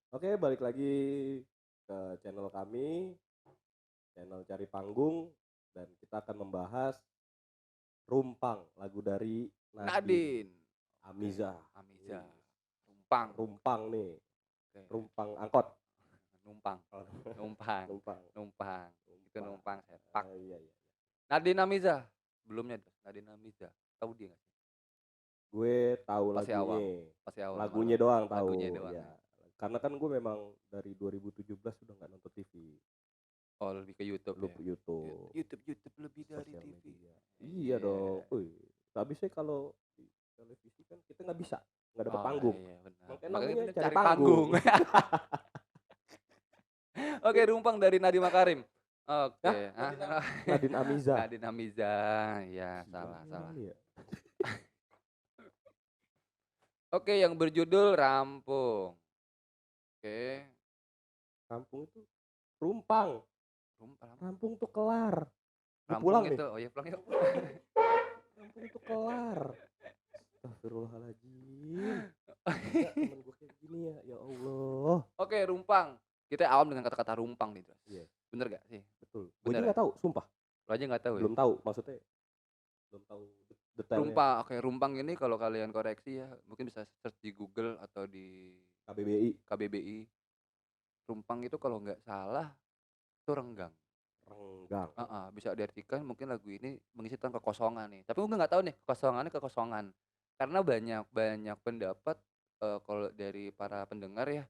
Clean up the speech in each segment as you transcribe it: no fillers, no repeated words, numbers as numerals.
Oke, balik lagi ke channel kami, channel Cari Panggung, dan kita akan membahas Rumpang, lagu dari Nadine Nadine. Oke, Amiza. Amiza. Wih, Numpang. Rumpang nih, Oke, Rumpang angkot. numpang. Oh, Numpang. Numpang, Numpang. Itu Rumpang. numpang sepak. Iya, iya. Nadine Amiza. Belumnya tuh, Nadine Amiza. Tahu dia nggak sih? Gue tahu Pasti awam. lagunya, Pasti awam sama lagunya doang lagunya tahu. doang Ya, ya. karena kan gue memang dari 2017 sudah nggak nonton TV, Oh, lebih ke YouTube lu ya. YouTube, YouTube lebih dari sosial TV. media. Iya dong. Iya. Wih, tapi saya kalau di televisi kan kita nggak dapet Oh panggung. iya benar. Makanya Makanya namanya bener cari cari panggung. panggung. Oke, Rumpang dari Nadiem Makarim. Hah? Oke. Nadine Amiza. Nadine Amiza. Ya, Gila salah, nih orang salah. nih ya. Oke, yang berjudul Rampung. Oke, Kampung itu rumpang. Rampung. Rampung tuh kelar. Gue Rampung pulang nih. itu, oh ya pulang yuk. Rampung tuh kelar. Astagfirullahaladzim. Enggak, temen gue kayak gini ya. Ya Allah. Oke, Rumpang. Kita awam dengan kata-kata Rumpang nih, Dras. Iya, Bener gak sih? betul. Gue Bener aja ya? nggak tahu, sumpah. Lo aja nggak tahu ya? Belum tahu, maksudnya belum tahu detailnya. Rumpang, oke, Rumpang ini kalau kalian koreksi ya, mungkin bisa search di Google atau di KBBI. KBBI. Rumpang itu kalau nggak salah itu renggang. Renggang. Heeh, bisa diartikan mungkin lagu ini mengisi tentang kekosongan nih. Tapi gue nggak tahu nih kekosongannya kekosongan. Karena banyak banyak pendapat kalau dari para pendengar ya,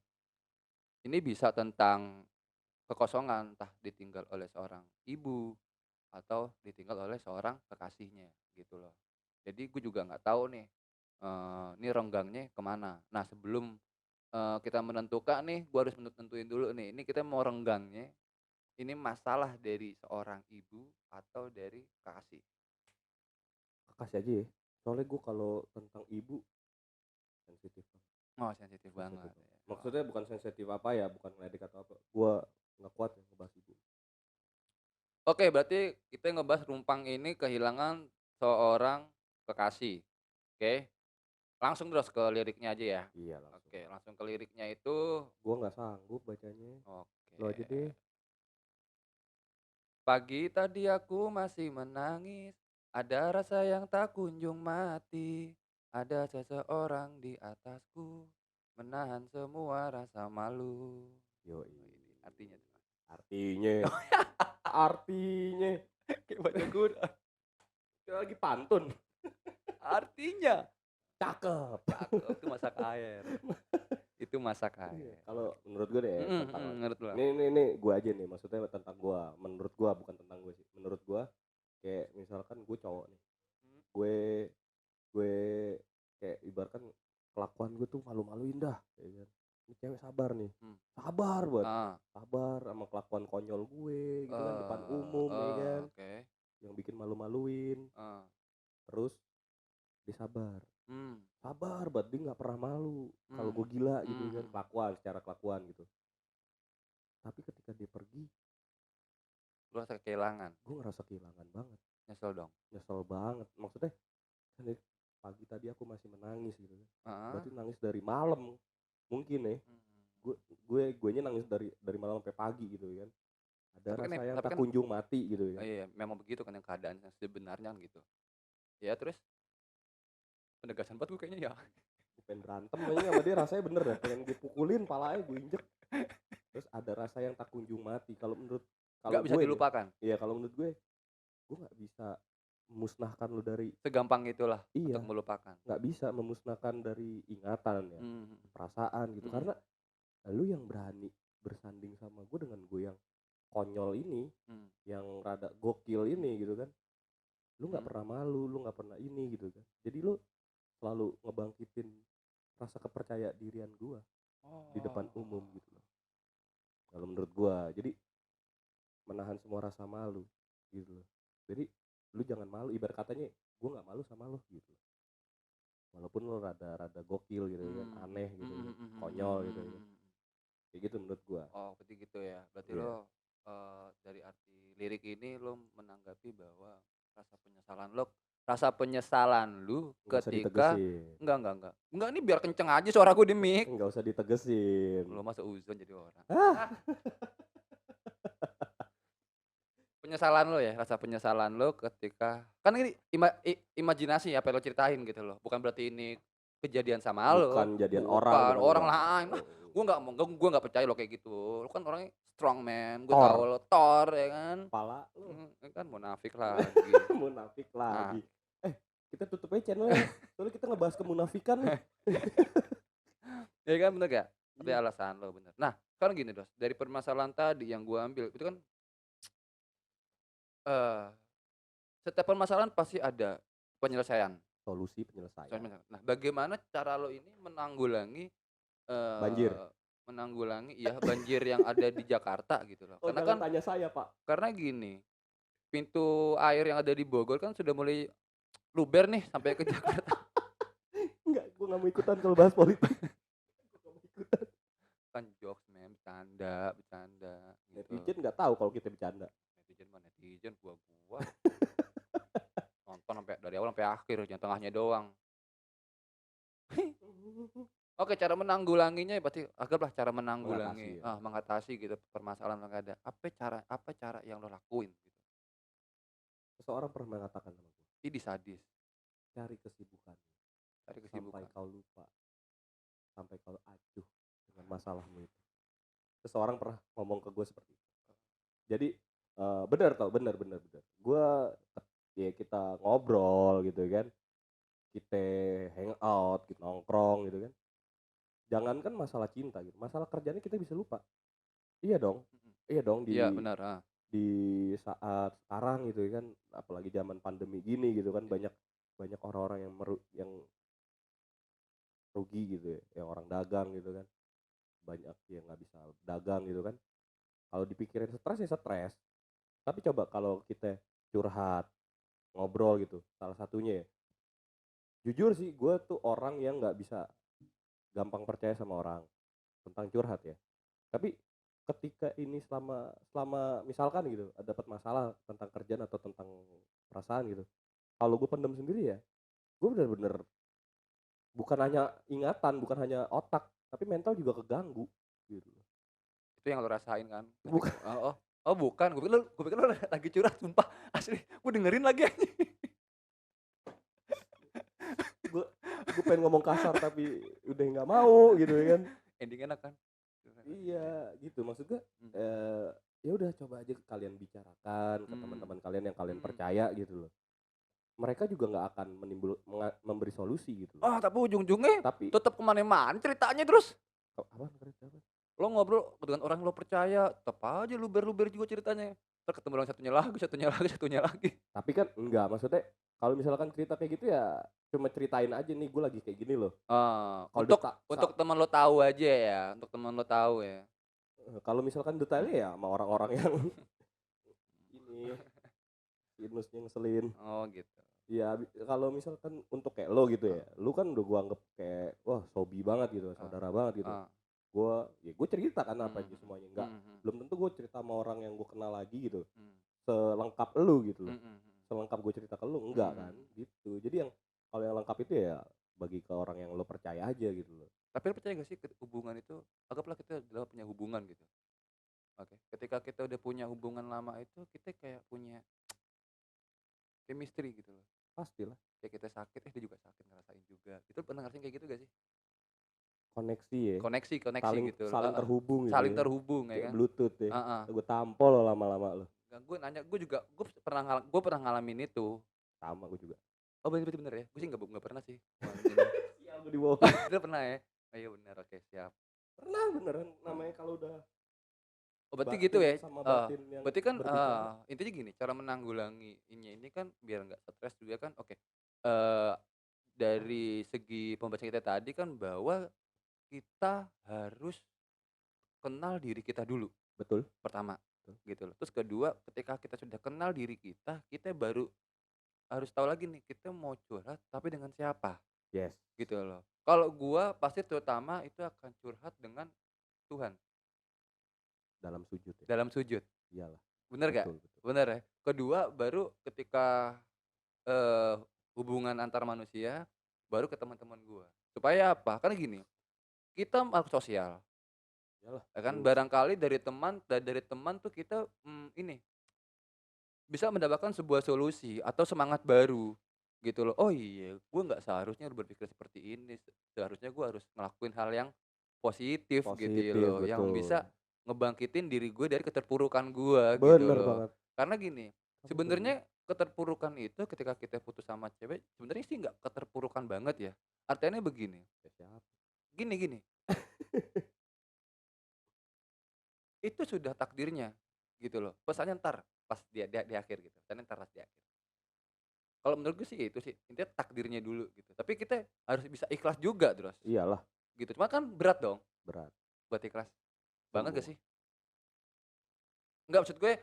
ini bisa tentang kekosongan, entah ditinggal oleh seorang ibu atau ditinggal oleh seorang kekasihnya gitu loh. Jadi gue juga nggak tahu nih, ini renggangnya kemana. Nah sebelum, kita menentukan nih, gue harus nentuin dulu nih, ini kita mau renggangnya, ini masalah dari seorang ibu atau dari kekasih? Kasih aja ya. Soalnya gue kalau tentang ibu sensitif banget. Oh sensitif Sensitif banget banget. ya. Oh. Maksudnya bukan sensitif apa ya, bukan ngeledek atau apa. Gue nggak kuat ya ngebahas ibu. Oke berarti kita ngebahas Rumpang ini kehilangan seorang kekasih, oke? Langsung terus ke liriknya aja ya. Iya langsung. Oke langsung ke liriknya itu. Gue nggak sanggup bacanya. Lo Oke. aja deh. Pagi tadi aku masih menangis, ada rasa yang tak kunjung mati. Ada seseorang di atasku, menahan semua rasa malu. Yoi. Wih, artinya tuh. Artinya. Artinya. Kayak baca Quran. Kita lagi pantun. Artinya, Cakep. cakep itu masak air. Itu masak Iya. air. Kalau menurut gue deh tentang Menurut lo? ini gue aja nih, maksudnya tentang gue. Menurut gue bukan tentang gue sih. Menurut gue kayak misalkan gue cowok nih. Gue gue kayak ibaratkan kelakuan gue tuh malu-maluin dah ya kan. Ini cewek sabar nih, Hmm. sabar buat Ah, sabar sama kelakuan konyol gue gitu kan depan umum ya kan, oke. yang bikin malu-maluin. Ah, Terus dia sabar, hmm, sabar buat dia nggak pernah malu kalau hmm, gue gila gitu kan, hmm. kelakuan secara kelakuan gitu. Tapi ketika dia pergi, Lu rasa kehilangan, gue ngerasa kehilangan banget, nyesel dong. nyesel banget. Maksudnya kan dari pagi tadi aku masih menangis gitu kan, Ah, berarti nangis dari malam mungkin ya. hmm. Gue nangis dari malam sampai pagi gitu kan, ada rasa yang Tapi tak kan, kunjung mati gitu kan. iya memang begitu kan yang keadaan yang sebenarnya kan gitu. Ya terus penegasan buat gue kayaknya ya. Gue pengen berantem aja sama dia, rasanya bener dah pengen gue pukulin palanya, gue injek. Terus ada rasa yang tak kunjung mati kalau menurut, kalau Nggak bisa gue nih, dilupakan. iya kalau menurut gue nggak bisa memusnahkan lu dari, Segampang itulah iya untuk melupakan. nggak bisa memusnahkan dari ingatan ya, Hmm, perasaan gitu, hmm, karena lu yang berani bersanding sama gue dengan gue yang konyol ini, hmm, yang rada gokil ini gitu kan. Lu nggak hmm. pernah malu, lu nggak pernah ini gitu kan, jadi lu selalu ngebangkitin rasa kepercaya dirian gua di depan Oh, umum gitu loh kalau menurut gua. Jadi menahan semua rasa malu gitu loh. Jadi lu jangan malu, ibarat katanya gua nggak malu sama lu gitu loh, walaupun lu rada rada gokil gitu kan, hmm, aneh gitu hmm, kan, hmm, hmm, konyol hmm, gitu hmm, kan, hmm. kayak gitu menurut gua. Oh berarti gitu ya. Berarti Iya, lo dari arti lirik ini lo menanggapi bahwa rasa penyesalan lo rasa penyesalan lu Nggak usah ketika ditegesin, enggak, ini biar kenceng aja suaraku di mic. nggak usah ditegesin. Lu mah seuzon jadi orang. Ah, Ah, penyesalan lo ya, rasa penyesalan lo ketika kan ini imajinasi apa yang lo ceritain gitu loh, bukan berarti ini kejadian sama bukan lo, jadian orang, bukan, bukan orang enggak. lain. Ah, gua nggak percaya lo kayak gitu. Lo kan orangnya strong man, gue tahu Thor, lo Thor ya kan. kepala lu. Ya kan munafik lagi. Munafik Nah, lagi. Eh, kita tutup aja channelnya. Soalnya kita ngebahas kemunafikan nih. ya kan bener gak? Tapi Iya. alasan lo bener. Nah, sekarang gini Dos, dari permasalahan tadi yang gua ambil itu kan, eee, setiap permasalahan pasti ada penyelesaian. Solusi penyelesaian. Nah, bagaimana cara lo ini Banjir. eee, menanggulangi iya banjir yang ada di Jakarta gitu loh. Oh, Karena jangan kan tanya saya, Pak. karena gini, pintu air yang ada di Bogor kan sudah mulai luber nih sampai ke Jakarta. Enggak, gua nggak mau ikutan kalau bahas politik. Gua nggak mau ikutan. Kan jokes men, bercanda bercanda gitu. Netizen nggak tahu kalau kita bercanda. Netizen mah netizen, gua nonton sampai dari awal sampai akhir, jangan tengahnya doang. Oke, cara menanggulanginya ya berarti anggaplah cara Mengatasi menanggulangi ya. mengatasi gitu permasalahan yang ada. Apa cara yang lo lakuin gitu? Seseorang pernah mengatakan sama gue, Ini sadis, cari kesibukan cari sampai kesibukan. kau lupa, sampai kau acuh dengan masalahmu itu. Seseorang pernah ngomong ke gue seperti itu. Jadi benar tau, benar benar benar. Gue ya kita ngobrol gitu kan, kita hangout, kita nongkrong gitu kan. Jangankan masalah cinta gitu, masalah kerjanya kita bisa lupa. Iya dong, Mhm. iya dong Iya benar, di saat sekarang gitu kan, apalagi zaman pandemi gini gitu kan, banyak banyak orang-orang yang rugi gitu ya, yang orang dagang gitu kan, banyak yang nggak bisa dagang gitu kan. Kalau dipikirin stres ya stres, tapi coba kalau kita curhat, ngobrol gitu, salah satunya ya, jujur sih gue tuh orang yang nggak bisa gampang percaya sama orang tentang curhat ya. Tapi ketika ini selama selama misalkan gitu dapat masalah tentang kerjaan atau tentang perasaan gitu, kalau gue pendem sendiri ya, gue bener-bener bukan hanya ingatan, bukan hanya otak, tapi mental juga keganggu gitu. itu yang lo rasain kan ketika Bukan. oh oh oh bukan, gue pikir lo lagi curhat sumpah, asli gue dengerin lagi anjing. Gue pengen ngomong kasar tapi udah nggak mau gitu ya kan. Ending enak kan? Iya gitu maksud gue, Mhm, ya udah coba aja kalian bicarakan ke mmm, teman-teman kalian yang kalian mhm. percaya gitu loh. Mereka juga nggak akan memberi solusi gitu loh. Ah, tapi ujung-ujungnya Tapi tetep ke mana-mana ceritanya terus. apaan kereta apa? Lo ngobrol dengan orang yang lo percaya, tetep aja luber-luber juga ceritanya. Entar ketemu orang satunya lagi satunya lagi satunya lagi. Tapi kan enggak, maksudnya kalau misalkan cerita kayak gitu ya cuma ceritain aja nih gue lagi kayak gini loh. Kalau Untuk teman lo tahu aja ya, untuk teman lo tahu ya. kalau misalkan detailnya ya sama orang-orang yang ini sinusnya ngeselin. Oh gitu. Ya kalau misalkan untuk kayak lo gitu ya, lu kan udah gua anggap kayak wah sobi banget gitu, Heeh saudara banget gitu. heeh, Gue cerita kan apa aja mhm semuanya, enggak mhm, mhm belum tentu gue cerita sama orang yang gue kenal lagi gitu mhm, selengkap lu gitu loh, mhm mhm, selengkap gue cerita ke lu enggak kan mhm. gitu. Jadi yang kalau yang lengkap itu ya bagi ke orang yang lo percaya aja gitu loh. Tapi lo percaya gak sih hubungan itu anggaplah kita udah punya hubungan gitu, oke. Ketika kita udah punya hubungan lama itu kita kayak punya chemistry gitu loh. Pastilah Kayak kita sakit, dia juga sakit ngerasain juga. Itu pernah ngerasain kayak gitu gak sih? koneksi ya, Koneksi koneksi saling gitu loh, saling heeh. terhubung gitu Saling ya, terhubung ya kayak kan? bluetooth ya. Heeh. Gue tampol lo lama-lama lo. Nah, gue nanya, gue pernah ngalamin itu. Sama gue juga. Oh, berarti bener ya? Gue sih nggak pernah sih ngalamin ini. Sial gue dibohongin. Itu pernah ya? Oh iya bener, oke siap. Pernah beneran Heeh. namanya kalau udah Oh berarti gitu batin ya? sama batin yang Berarti kan, berbicara. intinya gini, cara menanggulanginya ini kan biar nggak stres juga kan oke, eee, dari segi pembahasan kita tadi kan bahwa kita harus kenal diri kita dulu, Betul, pertama, betul. gitu loh. Terus kedua, ketika kita sudah kenal diri kita baru harus tahu lagi nih, kita mau curhat tapi dengan siapa, Yes, gitu loh. Kalau gua pasti terutama itu akan curhat dengan Tuhan, dalam sujud ya. dalam sujud, Iyalah, bener gak? betul betul. Bener ya? Kedua baru ketika, eee, hubungan antar manusia, baru ke teman-teman gua. Supaya apa? Karena gini, kita makhluk sosial, Iyalah, ya kan? lu Barangkali dari teman tuh kita, ini, bisa mendapatkan sebuah solusi atau semangat baru, gitu loh. Oh iya, gua nggak seharusnya berpikir seperti ini, seharusnya gua harus ngelakuin hal yang positif gitu ya positif, loh, yang betul. bisa ngebangkitin diri gue dari keterpurukan gua gitu Bener loh. banget. Karena gini, Apa tuh? sebenarnya keterpurukan itu ketika kita putus sama cewek sebenarnya sih nggak keterpurukan banget ya. Artinya begini, Siapa? gini, itu sudah takdirnya gitu loh. Pesannya entar pas di akhir gitu, pesannya entar pas di akhir. Kalau menurut gue sih itu sih, intinya takdirnya dulu gitu. Tapi kita harus bisa ikhlas juga terus, Iyalah, gitu. Cuma kan berat dong berat buat ikhlas. Banget gak semua. sih? Enggak, maksud gue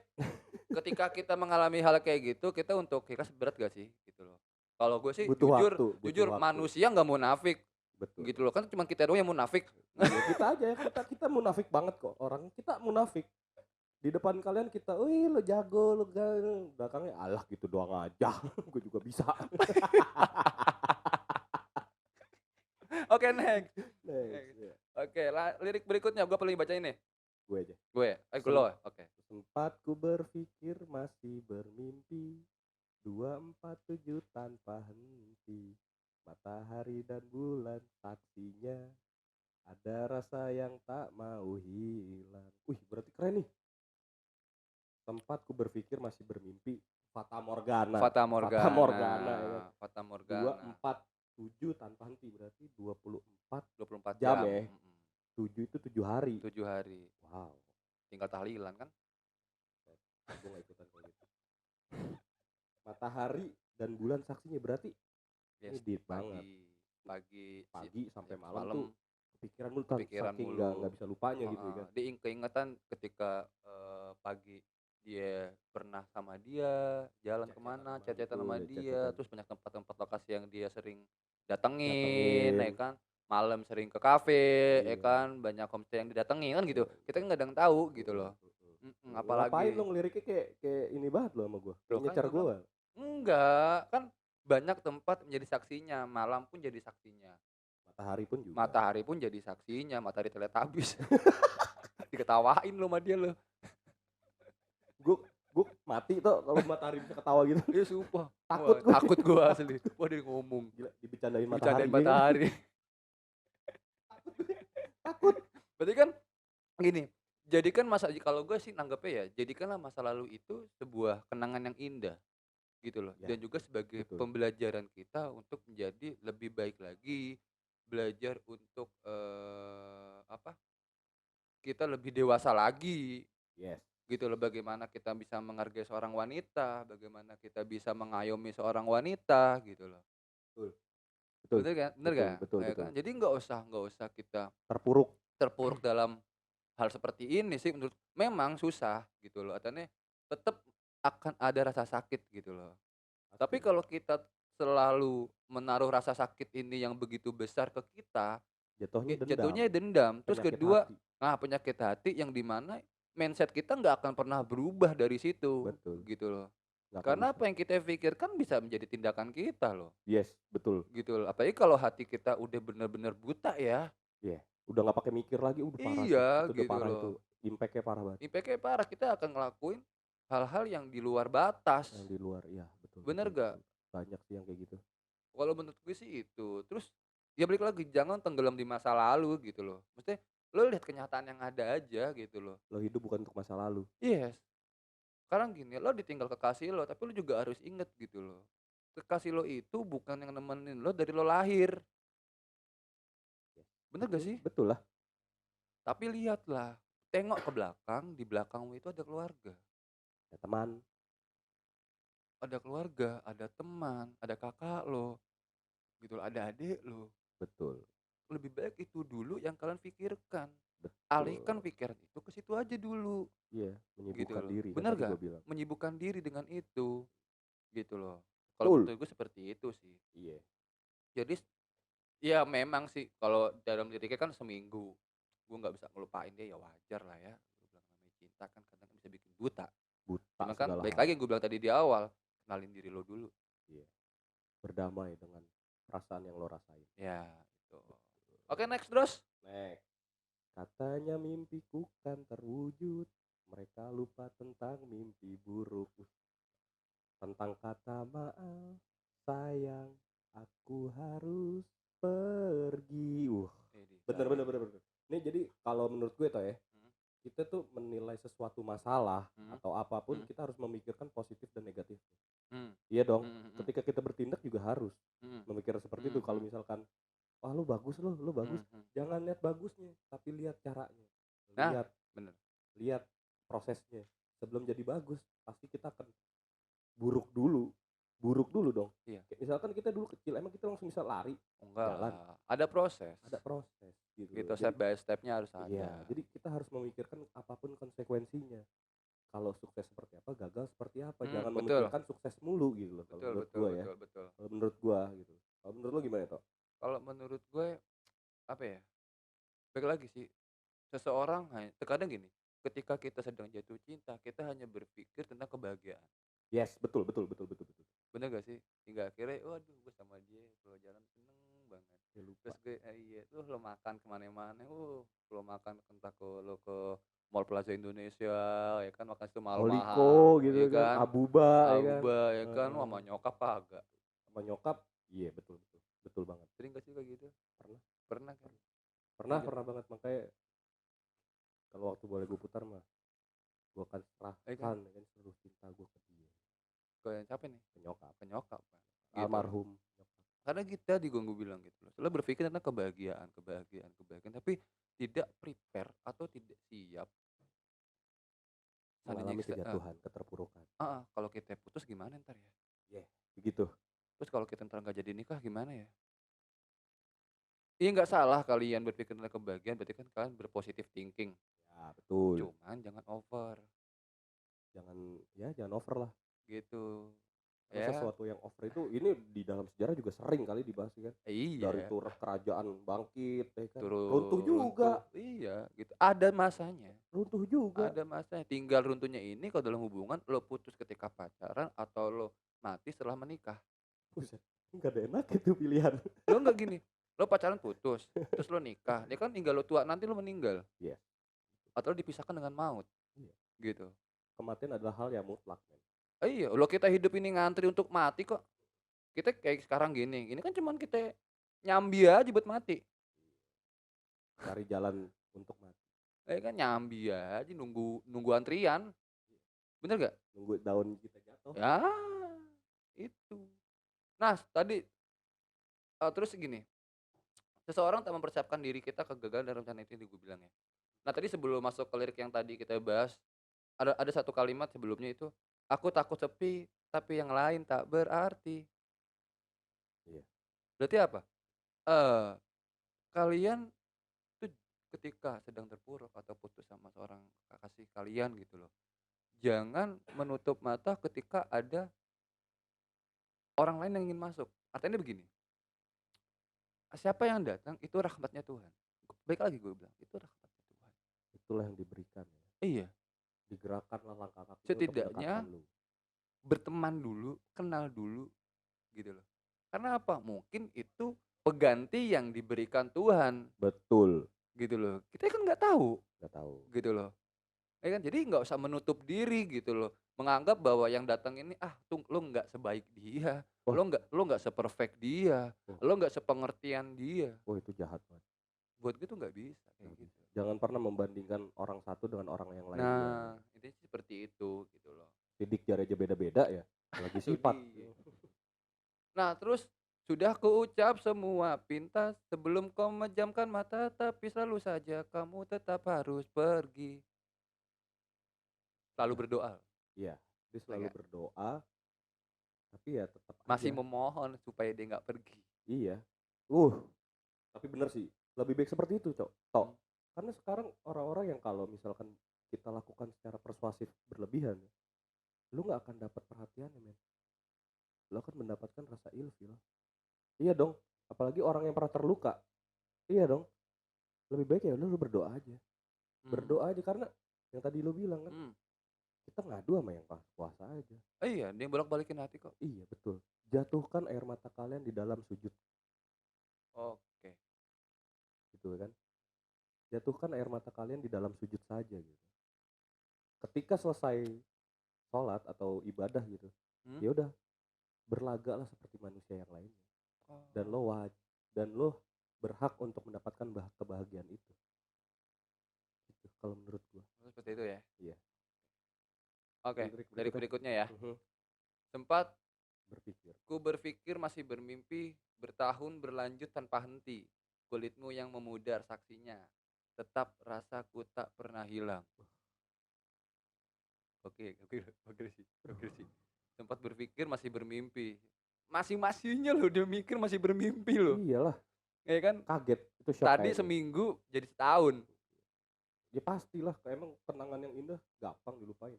ketika kita mengalami hal kayak gitu, kita untuk ikhlas berat gak sih? Gitu loh. Kalau gue sih Butuh jujur waktu, butuh jujur waktu. manusia nggak munafik, Betul. gitu loh. Kan cuma kita doang yang munafik. Iya, kita aja ya, kita munafik banget kok. Orang kita munafik. Di depan kalian kita, "Wih, lo jago, lo jago." Belakangnya alah gitu doang aja. Gue juga bisa. Oke, next. Next, Next. ya. Oke, lirik berikutnya gue paling baca ini. Gue aja. Gue, Sem lo. Oke. Sempat ku berpikir masih bermimpi 247 tanpa henti. Matahari dan bulan saksinya. Ada rasa yang tak mau hilang. Wih, berarti keren nih. Sempat ku berpikir masih bermimpi. Fata Morgana. Fata Fata Morgana. Morgana ya kan. Fata Morgana. 247 tanpa henti berarti 24 24 jam jam. ya. 7 itu 7 hari. 7 hari. Wow. Tinggal tahlilan kan? Gue gak ikutan kayak gitu. Matahari dan bulan saksinya berarti ini Yes, deep banget. pagi Sampai malam malam tuh kepikiran mulu kan, kepikiran saking mulu. nggak bisa lupanya gitu ya kan. Keingetan ketika pagi dia pernah sama dia, jalan kemana, chat-chatan sama dia, Chat-chatan terus banyak tempat-tempat lokasi yang dia sering datengin, ya datengin. kan. Malam sering ke kafe, ya Iya. kan. Banyak homestay yang didatengin kan gitu. Iya. Kita kan nggak ada yang tahu gitu loh. Ngapain Apalagi lo ngeliriknya kayak ini banget lo sama gue, kayak loh kan nyecer gue bilang gue. enggak, kan banyak tempat menjadi saksinya, malam pun jadi saksinya. Matahari pun juga. Matahari pun jadi saksinya, matahari Teletubbies. Diketawain lu sama dia lu. Gue mati tuh kalau matahari bisa ketawa gitu. Iya sumpah. Takut Wah, gue. takut gua asli. Wah, dia ngomong. Gila, dibecandain Bercandain matahari. matahari. Takut. Berarti kan gini, jadikan kalau gue sih nanggepnya ya, jadikanlah masa lalu itu sebuah kenangan yang indah gitu loh. Ya, Dan juga sebagai betul. pembelajaran kita untuk menjadi lebih baik lagi, belajar untuk kita lebih dewasa lagi. Yes. Gitu loh, bagaimana kita bisa menghargai seorang wanita, bagaimana kita bisa mengayomi seorang wanita gitu loh. Betul. Betul. Bener kan? Bener Betul, gak? betul, Ya betul. kan? Jadi nggak usah kita Terpuruk. terpuruk dalam hal seperti ini sih menurut, memang susah gitu loh. Artinya tetap akan ada rasa sakit gitu loh. Tapi Pasti. kalau kita selalu menaruh rasa sakit ini yang begitu besar ke kita, Jatuhnya dendam. jatuhnya dendam. Terus Penyakit kedua, hati. penyakit hati yang dimana mindset kita nggak akan pernah berubah dari situ, Betul. gitu loh. Nggak akan Karena bisa. apa yang kita pikirkan bisa menjadi tindakan kita loh, Yes, betul. gitu loh. Apalagi kalau hati kita udah bener-bener buta ya. Iya. Udah nggak pakai mikir lagi, udah parah sih. Iya, Itu udah gitu parah loh. itu. Impactnya parah banget. Impactnya parah, kita akan ngelakuin hal-hal yang di luar batas. Yang di luar, iya betul. Bener betul, gak? betul. Banyak sih yang kayak gitu. Kalau menurut gue sih itu. Terus ya balik lagi, jangan tenggelam di masa lalu gitu loh. Maksudnya lo lihat kenyataan yang ada aja gitu loh. Lo hidup bukan untuk masa lalu. Yes. Sekarang gini, lo ditinggal kekasih lo, tapi lo juga harus inget gitu loh. Kekasih lo itu bukan yang nemenin lo dari lo lahir. Bener gak Betul, sih? betul lah. Tapi lihatlah, tengok ke belakang, di belakangmu itu ada keluarga. Ya, teman. Ada keluarga, ada teman, ada kakak lo, gitu loh, ada adik lo. Betul. Lebih baik itu dulu yang kalian pikirkan. Betul. Alihkan pikiran itu ke situ aja dulu. Iya, Gitu menyibukkan loh. diri kan Bener tadi gak? gue bilang. Menyibukkan diri dengan itu. Gitu loh. Kalau Betul. menurut gue seperti itu sih. Iya. Jadi ya memang sih kalau dalam liriknya kan seminggu. Gue nggak bisa ngelupain dia, ya wajar lah ya. Gue bilang namanya cinta kan kadang bisa bikin buta. Buta Cuma kan segala baik hal. lagi yang gue bilang tadi di awal, kenalin diri lo dulu. Iya. berdamai dengan perasaan yang lo rasain. Ya, itu. Oke, next terus. Next. Katanya mimpiku kan terwujud, mereka lupa tentang mimpi buruk. Tentang kata maaf, sayang, aku harus pergi. Bener bener bener bener. Ini jadi kalau menurut gue tuh ya, kita tuh menilai sesuatu masalah atau apapun kita harus memikirkan positif dan negatif. Iya dong. Ketika kita bertindak juga harus memikirkan seperti itu. Kalau misalkan, wah lu bagus, lu bagus, jangan lihat bagusnya, tapi lihat caranya. Nah, Lihat bener. lihat prosesnya. Sebelum jadi bagus, pasti kita akan buruk dulu dong. Iya. Kayak misalkan kita dulu kecil, emang kita langsung bisa lari? Enggak Jalan. lah. Ada proses. Ada proses gitu. Gitu, step by stepnya harus ada. Iya, jadi kita harus memikirkan apapun konsekuensinya. Kalau sukses seperti apa, gagal seperti apa. Jangan betul. memikirkan sukses mulu gitu loh. Kalau menurut gue ya. Betul. Kalau menurut gue gitu. Kalau menurut lo gimana Tok? Kalau menurut gue apa ya? Balik lagi sih. Seseorang terkadang gini, ketika kita sedang jatuh cinta, kita hanya berpikir tentang kebahagiaan. Yes, betul. Bener gak sih? Hingga akhirnya, waduh gue sama dia kalau jalan seneng banget. Ya, lupa. Terus gue, iya tuh lo makan kemana-mana, lo makan entah lo ke Mall Plaza Indonesia, ya kan makan situ Oliko mahal-mahal, gitu ya kan, kan, Abuba ya kan, wah sama nyokap kagak. Sama nyokap, iya betul banget. Sering gak sih kayak gitu? Pernah kan? Pernah banget, makanya kalau waktu boleh gue putar mah, gue akan serahkan kan seluruh cinta gue ke dia. Ke siapa nih? Ke nyokap kan gitu. Almarhum nyokap. Karena kita gue bilang gitu loh, selalu berpikir tentang kebahagiaan, tapi tidak prepare atau tidak siap mengalami kejatuhan, keterpurukan. Kalau kita putus gimana ntar ya? Begitu. Terus kalau kita ntar nggak jadi nikah gimana ya? Iya nggak salah kalian berpikir tentang kebahagiaan, berarti kan kalian berpositif thinking. Ya betul. Cuman jangan over. Jangan over lah. Gitu. Ya. Sesuatu yang over itu ini di dalam sejarah juga sering kali dibahas kan. Iya. Dari turut kerajaan bangkit, ya kan. Runtuh juga. Iya, gitu. Ada masanya. Runtuh juga. Ada masanya. Tinggal runtuhnya ini kalau dalam hubungan lo putus ketika pacaran atau lo mati setelah menikah. Buset, nggak ada enak itu pilihan. Lo nggak gini, lo pacaran putus, terus lo nikah, dia kan tinggal lo tua nanti lo meninggal. Iya. Atau lo dipisahkan dengan maut. Iya. Gitu. Kematian adalah hal yang mutlak, men. Iya, lo kita hidup ini ngantri untuk mati kok. Kita kayak sekarang gini, ini kan cuman kita nyambi aja buat mati. Cari jalan untuk mati. Kan nyambi aja nunggu antrian. Bener gak? Nunggu daun kita jatuh. Ya, itu. Nah, tadi terus gini. Seseorang tak mempersiapkan diri kita kegagalan dalam rencana itu gue bilang ya. Nah, tadi sebelum masuk ke lirik yang tadi kita bahas, ada satu kalimat sebelumnya itu, aku takut sepi, tapi yang lain tak berarti. Iya. Berarti apa? Kalian tuh ketika sedang terpuruk atau putus sama seorang kekasih kalian gitu loh, jangan menutup mata ketika ada orang lain yang ingin masuk. Artinya begini, siapa yang datang itu rahmatnya Tuhan. Baik lagi gue bilang, itu rahmatnya Tuhan. Itulah yang diberikan ya. Iya. Digerakkanlah langkah kaki setidaknya berteman dulu, kenal dulu gitu loh. Karena apa? Mungkin itu pengganti yang diberikan Tuhan. Betul. Gitu loh. Kita kan nggak tahu. Gitu loh. Ya kan? Jadi nggak usah menutup diri gitu loh. Menganggap bahwa yang datang ini lo nggak sebaik dia. Lo nggak seperfect dia. Lo nggak sepengertian dia. Itu jahat banget. Buat gue tuh nggak bisa kayak gitu. Jangan pernah membandingkan orang satu dengan orang yang lainnya. Nah, itu seperti itu gitu loh. Sidik jari aja beda-beda ya. Lagi sifat. Nah, terus sudah kuucap semua pintas sebelum kau memejamkan mata, tapi selalu saja kamu tetap harus pergi. Selalu berdoa. Iya, dia selalu berdoa, tapi ya tetap masih memohon supaya dia nggak pergi. Iya. Tapi bener sih, lebih baik seperti itu, Cok. Karena sekarang orang-orang yang kalau misalkan kita lakukan secara persuasif berlebihan, lu nggak akan dapat perhatian ya, men. Lu akan mendapatkan rasa ilfil. Iya dong, apalagi orang yang pernah terluka. Iya dong, lebih baik ya lu berdoa aja. Berdoa aja, karena yang tadi lu bilang kan, kita ngadu sama yang kuasa aja. Iya, dia bolak-balikin hati kok. Iya betul. Jatuhkan air mata kalian di dalam sujud, Oke. gitu kan. Jatuhkan air mata kalian di dalam sujud saja gitu. Ketika selesai sholat atau ibadah gitu, Hmm? ya udah berlagalah seperti manusia yang lainnya. Dan Oh, dan lo berhak untuk mendapatkan kebahagiaan itu. Gitu, kalau menurut gua. seperti itu ya. Iya. Oke, Lirik dari berikutnya. berikutnya ya. Mhm. Sempat Berpikir. ku berpikir masih bermimpi, bertahun berlanjut tanpa henti. Kulitmu yang memudar saksinya. Tetap rasaku tak pernah hilang. Oke, oke, oke sih, oke sih. Sempat berpikir masih bermimpi. Masih-masihnya loh dia mikir masih bermimpi loh. Iyalah, Ya kan? kaget. Itu shock Tadi kayaknya. seminggu jadi setahun. Ya pastilah, emang kenangan yang indah gampang dilupain.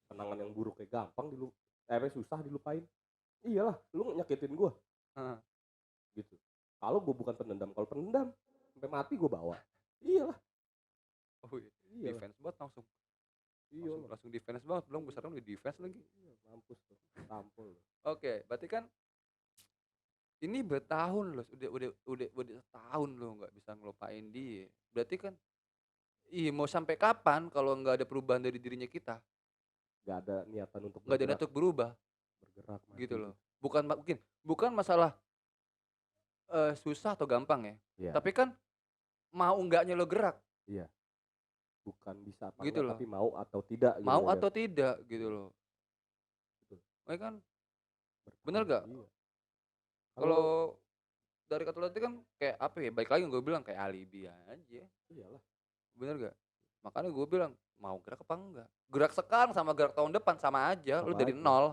Kenangan yang buruk kayak gampang susah dilupain. Iyalah, lu nyakitin gua Heeh. gitu. Kalau gua bukan pendendam, kalau pendendam sampai mati gua bawa. Iyalah, Oh iya, iyalah, defense banget langsung. Langsung iyalah. langsung defense banget, belum besar di defense lagi. Iya, mampus tuh, tampol lu. Oke, berarti kan ini bertahun loh, udah setahun loh nggak bisa ngelupain dia. Berarti kan mau sampai kapan kalau nggak ada perubahan dari dirinya kita, Gak ada niatan untuk nggak ada niat untuk berubah, bergerak gitu maju loh. gitu. Bukan masalah, susah atau gampang ya, Iya, tapi kan mau nggaknya lo gerak, iya. Bukan bisa apa gitu enggak, loh. tapi mau atau tidak gitu Mau ya kan. atau tidak, gitu Iya, loh. betul. Ya kan, bener Bertahun, gak? iya. Kalau Kalau dari kata lo tadi kan kayak apa ya, balik lagi gue bilang kayak alibi aja, iyalah, bener gak? Makanya gue bilang, mau gerak apa enggak? Gerak sekarang sama gerak tahun depan sama aja, lu sama dari aja. nol,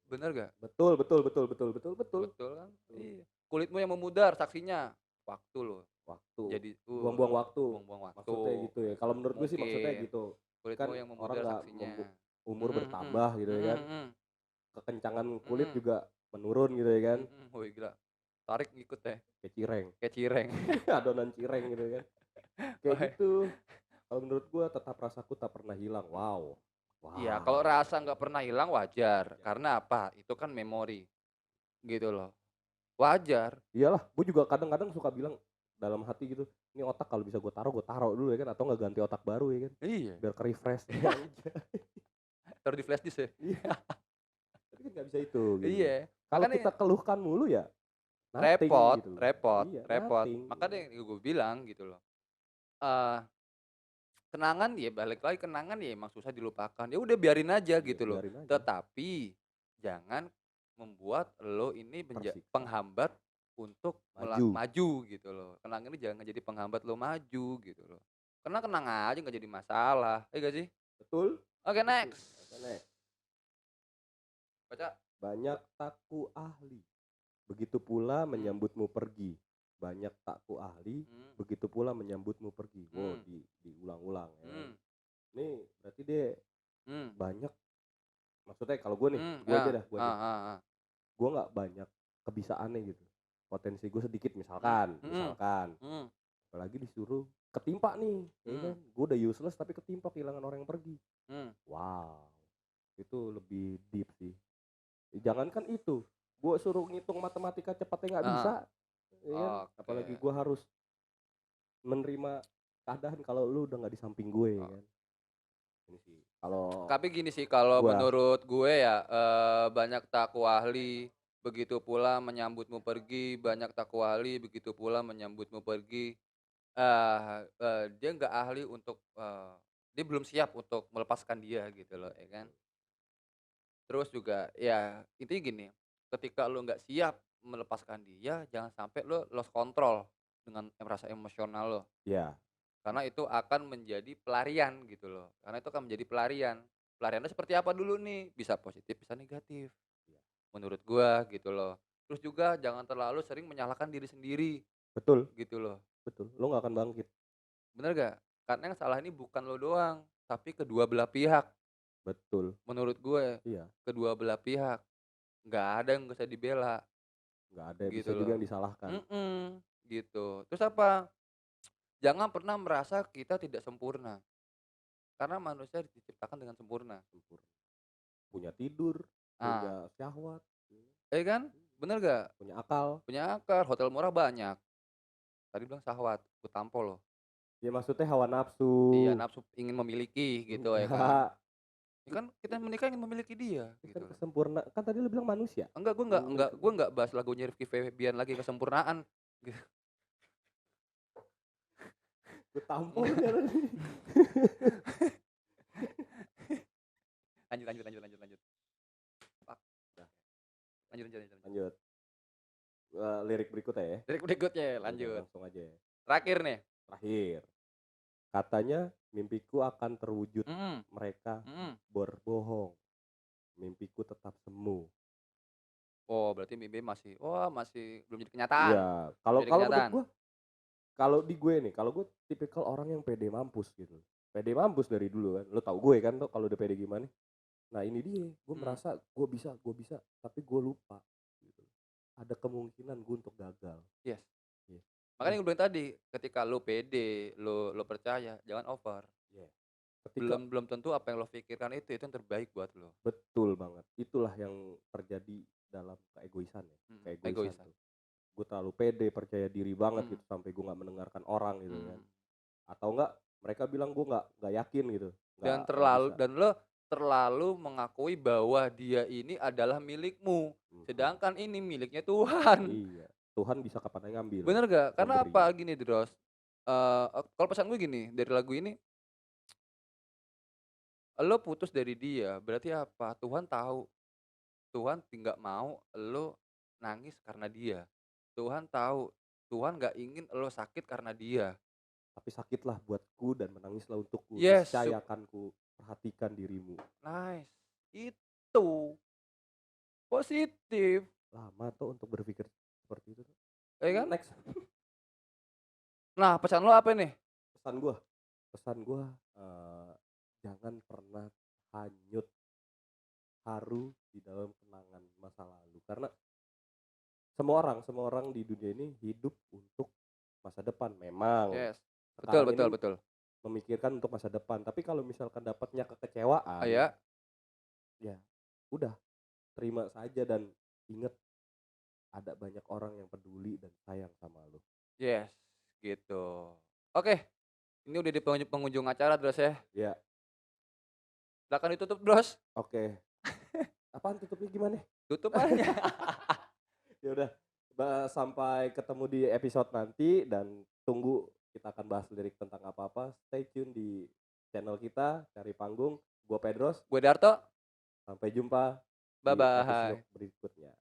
bener gak? Betul, betul, betul, betul, betul, betul. Betul kan? Betul. Iya. Kulitmu yang memudar saksinya, waktu lo. Waktu, Jadi buang-buang waktu. buang-buang waktu. Maksudnya gitu ya. Kalau menurut gue sih maksudnya Mungkin gitu. Kan kulitmu yang orang memudar nggak saksinya. umur Mhm mhm. bertambah gitu ya Mhm kan. mhm. Kekencangan kulit Mhm. juga menurun gitu ya kan. Mhm. Wih gila, tarik ngikut ya, Kayak cireng. kayak cireng. Adonan cireng gitu kan. Kayak Wah, gitu. Kalau menurut gue tetap rasaku tak pernah hilang. Wow. iya kalau Wow. rasa nggak pernah hilang wajar, karena apa? Itu kan memori, gitu loh. Wajar. Iyalah, gue juga kadang-kadang suka bilang dalam hati gitu, ini otak kalau bisa gue taruh dulu ya kan, atau nggak ganti otak baru ya kan, Iya. biar ke refresh. Ya aja. Taruh di flash disk ya? Iya, tapi kan nggak bisa itu gitu loh. Iya, Kalau makanya kita keluhkan mulu ya nothing repot gitu loh. repot Iya, repot. nothing. Makanya yang gue bilang gitu loh, eee, kenangan ya balik lagi kenangan ya emang susah dilupakan, ya udah biarin aja Iya, gitu loh. biarin aja. Tetapi jangan membuat lo ini Tersiksa. penghambat untuk Maju. maju gitu loh. Kenangan ini jangan jadi penghambat lo maju gitu loh. Karena kenang aja nggak jadi masalah, iya nggak sih? Betul? Oke Betul. next, Oke, next. baca. Banyak takku ahli, begitu pula Mmm, menyambutmu pergi. Banyak takku ahli, mmm, begitu pula menyambutmu pergi. Wow, mmm, diulang-ulang ya kan. mmm, Ini berarti dia mmm, banyak. Maksudnya kalau gue nih, gue aja ya, dah, gue aja. heeh heeh. Gue nggak banyak kebisaannya gitu. Potensi gue sedikit Mmm, misalkan, mhm, misalkan. mhm, Apalagi disuruh ketimpa nih, ya mmm, kan? Gue udah useless tapi ketimpa kehilangan orang yang pergi. mmm, Wow, itu lebih deep sih. Jangankan itu, gue suruh ngitung matematika cepatnya nggak bisa, heeh, ya kan? oke, Apalagi gue harus menerima keadaan kalau lu udah nggak di samping gue, ya oh. kan? Ini sih, kalau Tapi gini sih kalau gue, menurut gue ya, banyak tak kuahli, begitu pula menyambutmu pergi, banyak tak kuahli, begitu pula menyambutmu pergi, dia nggak ahli untuk, dia belum siap untuk melepaskan dia gitu loh, ya kan. Terus juga ya intinya gini, ketika lu nggak siap melepaskan dia, jangan sampai lu lost control dengan rasa emosional lo. ya, Karena itu akan menjadi pelarian gitu loh, karena itu akan menjadi pelarian. Pelariannya seperti apa dulu nih? Bisa positif, bisa negatif, ya, menurut gua gitu loh. Terus juga jangan terlalu sering menyalahkan diri sendiri, betul, gitu loh. betul. Lu nggak akan bangkit, Bener gak? Karena yang salah ini bukan lo doang, tapi kedua belah pihak, betul, menurut gue. iya. Kedua belah pihak, nggak ada yang bisa dibela, Nggak ada, bisa gitu juga loh. yang disalahkan. Gitu. Terus apa, jangan pernah merasa kita tidak sempurna, karena manusia diciptakan dengan sempurna. Sempurna. punya tidur, Ah, punya syahwat, kan? Bener gak? punya akal. Punya akar, hotel murah banyak. Tadi bilang syahwat, gue tampol loh. Ya maksudnya hawa nafsu. Iya, nafsu ingin memiliki gitu ya kan. Enggak. Ya kan kita menikah ingin memiliki dia Ini kan gitu loh. kesempurna. Kan tadi lu bilang manusia. Enggak, gue enggak bahas lagunya Rizky Febian lagi kesempurnaan. Gitu. Gue tampol sekarang. Lanjut. Fuck. Udah, Lanjut. lanjut. Lirik berikutnya ya. Lirik berikutnya, Udah, lanjut. langsung aja ya. Terakhir nih. Terakhir. Katanya mimpiku akan terwujud. Mhm, Mereka mhm. berbohong. Mimpiku tetap semu. Oh, berarti mimpi masih belum jadi kenyataan. Iya. Kalau Jadi menurut kenyataan. gue, kalau di gue nih, kalau gue tipikal orang yang pede mampus gitu. Pede mampus dari dulu kan. Lo tau gue kan tuh kalau udah pede gimana. Nah ini dia, gue merasa gue bisa, tapi gue lupa. Gitu. Ada kemungkinan gue untuk gagal. Yes. Yes. Makanya gue bilang tadi, ketika lo pede, lo percaya, jangan over. Yeah. Ketika Belum tentu apa yang lo pikirkan itu yang terbaik buat lo. betul banget. Itulah yang terjadi dalam keegoisan ya. Keegoisan Egoisan. tuh. Gue terlalu pede, percaya diri banget gitu sampai gue nggak mendengarkan orang gitu kan. Atau enggak mereka bilang gue nggak yakin gitu. Dan Nggak lo terlalu mengakui bahwa dia ini adalah milikmu, bisa. sedangkan ini miliknya Tuhan. Iya. Tuhan bisa kapan aja ngambil. Bener gak? Karena memberi. apa? Gini Dros, kalau pesan gue gini dari lagu ini, lo putus dari dia berarti apa? Tuhan tahu, Tuhan nggak mau lo nangis karena dia. Tuhan tahu, Tuhan nggak ingin lo sakit karena dia. Tapi sakitlah buatku dan menangislah untukku. Yes, Niscaya akan ku perhatikan dirimu. nice. Itu positif, Lama tuh untuk berpikir seperti itu tuh. ya kan? Next. Nah, pesan lo apa nih? Pesan gue jangan pernah hanyut haru di dalam kenangan masa lalu, karena semua orang di dunia ini hidup untuk masa depan memang. Yes. Sekarang Betul. memikirkan untuk masa depan, tapi kalau misalkan dapatnya kekecewaan, Ya, udah terima saja dan ingat ada banyak orang yang peduli dan sayang sama lo. yes, gitu. Oke, ini udah di penghujung acara Dros ya. Ya, Silakan ditutup Dros. oke. Apaan tutupnya gimana? Tutup aja. Ya udah, sampai ketemu di episode nanti dan tunggu kita akan bahas lirik tentang apa-apa. Stay tune di channel kita Cari Panggung. Gua Pedros. Gue Darto. Sampai jumpa Bye di bye. episode berikutnya.